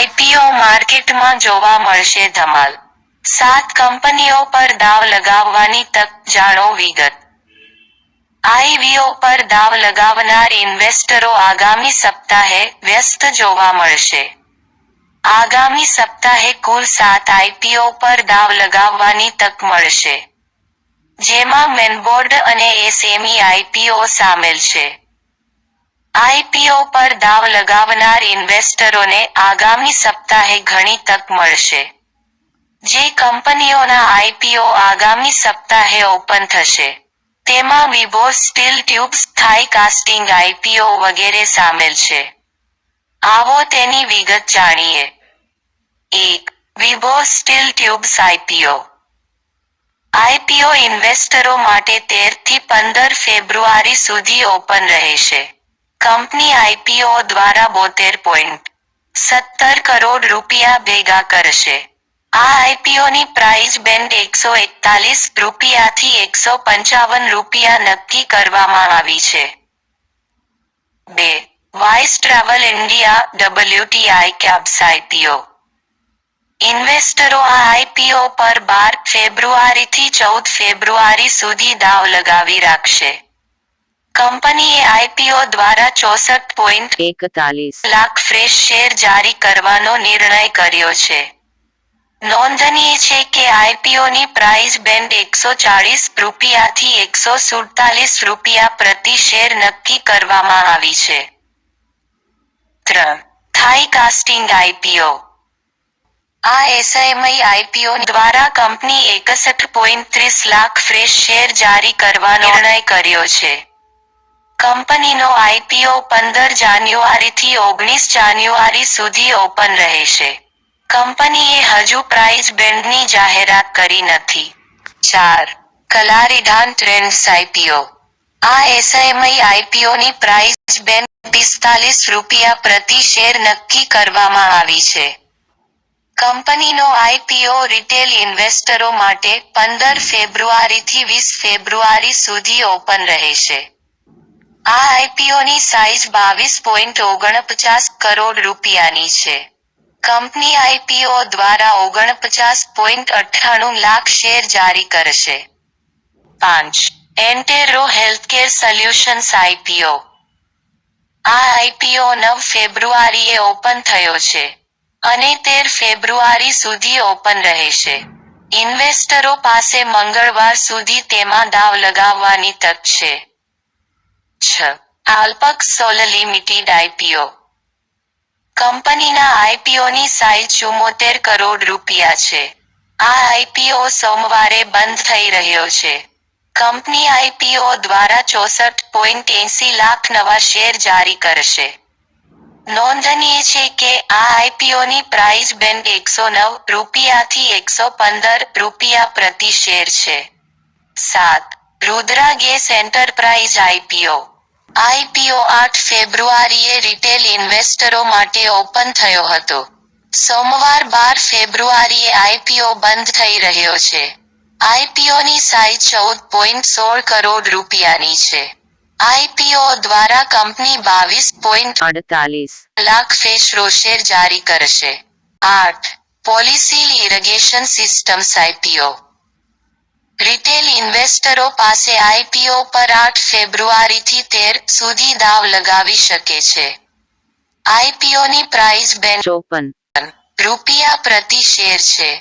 IPO માર્કેટમાં જોવા મળશે ધમાલ. 7 કંપનીઓ પર દાવ લગાવવાની તક, જાણો વિગત. આઈપીઓ પર દાવ લગાવનાર ઇન્વેસ્ટરો આગામી સપ્તાહે વ્યસ્ત જોવા મળશે. આગામી સપ્તાહે કુલ 7 આઈપીઓ પર દાવ લગાવવાની તક મળશે. જેમાં મેનબોર્ડ અને એસએમઈ આઈપીઓ સામેલ છે. આઈપીઓ પર દાવ લગાવનાર ઇન્વેસ્ટરોને આગામી સપ્તાહે ઘણી તક મળશે. જે કંપનીઓના આઈપીઓ આગામી સપ્તાહે ઓપન થશે, તેમાં વિભોસ સ્ટીલ ટ્યુબ્સ, થાઈ કાસ્ટિંગ આઈપીઓ વગેરે સામેલ છે. આવો તેની વિગત જાણીએ. 1. વિભોસ સ્ટીલ ટ્યુબ્સ આઈપીઓ. આઈપીઓ ઇન્વેસ્ટરો માટે 13 થી 15 ફેબ્રુઆરી સુધી ઓપન રહેશે. કંપની આઈપીઓ દ્વારા 72.17 કરોડ રૂપિયા ભેગા કરશે. આ આઈપીઓની પ્રાઇસ બેન્ડ ₹141 થી ₹155 નક્કી કરવામાં આવી છે. 2. Wise travel India WTI cabs IPO. ઇન્વેસ્ટરો આ આઈપીઓ પર 12 ફેબ્રુઆરીથી 14 ફેબ્રુઆરી સુધી દાવ લગાવી રાખશે. કંપનીએ આઈપીઓ દ્વારા 64.41 લાખ ફ્રેશ શેર જારી કરવાનો નિર્ણય કર્યો છે. નોંધનીય છે કે આઈપીઓની પ્રાઇસ બેન્ડ ₹140 થી ₹147 પ્રતિ શેર નક્કી કરવામાં આવી છે. 3. થાઈ કાસ્ટિંગ આઈપીઓ. આ એસએમઈ આઈપીઓ દ્વારા કંપની 61.30 લાખ ફ્રેશ શેર જારી કરવાનો નિર્ણય કર્યો છે. કંપનીનો આઈપીઓ 15 જાન્યુઆરીથી 19 જાન્યુઆરી સુધી ઓપન રહેશે. કંપનીએ હજુ પ્રાઇસ બેન્ડની જાહેરાત કરી નથી. 4. કલારીધાન ટ્રેન્ડ્સ આઈપીઓ. આ એસએમઈ આઈપીઓની પ્રાઇસ બેન્ડ ₹45 પ્રતિ શેર નક્કી કરવામાં આવી છે. કંપનીનો આઈપીઓ રિટેલ ઇન્વેસ્ટરો માટે 15 ફેબ્રુઆરીથી 20 ફેબ્રુઆરી સુધી ઓપન રહેશે. આ આઈપીઓની સાઇઝ ₹22.49 કરોડ રૂપિયાની છે. કંપની આઈપીઓ દ્વારા 49.98 લાખ શેર જારી કરશે. 5. એન્ટેરો હેલ્થકેર સોલ્યુશન્સ આઈપીઓ. આ આઈપીઓ 9 ફેબ્રુઆરીએ ઓપન થયો છે અને 13 ફેબ્રુઆરી સુધી ઓપન રહેશે. ઇન્વેસ્ટરો પાસે મંગળવાર સુધી તેમાં દાવ લગાવવાની તક છે. 6. આલ્પક્સ સોલર લિમિટેડ આઈપીઓ. કંપનીના આઈપીઓની સાઇઝ 74 કરોડ રૂપિયા છે. આ આઈપીઓ સોમવારે બંધ થઈ રહ્યો છે. કંપની આઈપીઓ દ્વારા 64.80 લાખ નવા શેર જારી કરશે. નોંધનીય છે કે આ આઈપીઓની પ્રાઇસ બેન્ડ ₹109 થી ₹115 પ્રતિ શેર છે. 7. Rudra gas enterprise IPO. IPO 8 ફેબ્રુઆરીએ રિટેલ ઇન્વેસ્ટરો માટે ઓપન થયો હતો. સોમવાર 12 ફેબ્રુઆરીએ આઈપીઓ બંધ થઈ રહ્યો છે. આઈપીઓની સાઇઝ 14.16 કરોડ રૂપિયાની છે. આઈપીઓ દ્વારા કંપની 22.48 લાખ ફ્રેશ શેર જારી કરશે. 8. Polysil irrigation systems IPO. Retail ઇન્વેસ્ટરો પાસે આઈપીઓ પર 8 ફેબ્રુઆરીથી 13 સુધી દાવ લગાવી શકે છે. આઈપીઓની પ્રાઇસ બેન્ડ ₹54 પ્રતિ શેર છે.